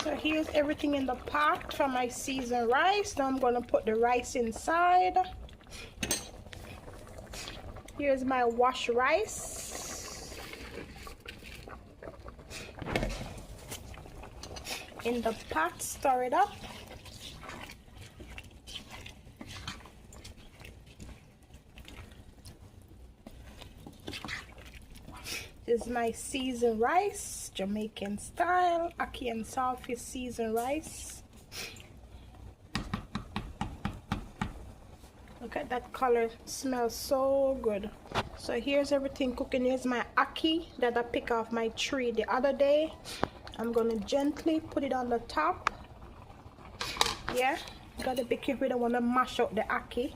So here's everything in the pot for my seasoned rice. Now I'm going to put the rice inside. Here's my washed rice in the pot. Stir it up. This is my seasoned rice, Jamaican style, ackee and saltfish seasoned rice. Look at that color, smells so good. So here's everything cooking. Here's my ackee that I picked off my tree the other day. I'm gonna gently put it on the top. Yeah, gotta be careful, don't wanna mash out the ackee.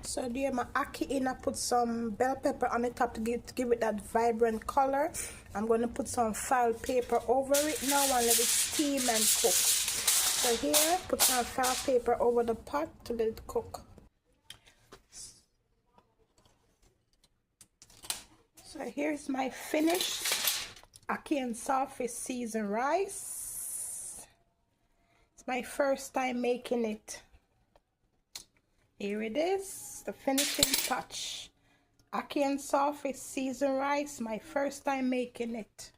So there my ackee in, I put some bell pepper on the top to give it that vibrant color. I'm going to put some foil paper over it now and let it steam and cook. So here, put some foil paper over the pot to let it cook. So here's my finished ackee and saltfish seasoned rice. It's my first time making it. Here it is, the finishing touch. Ackee and saltfish seasoned rice, my first time making it.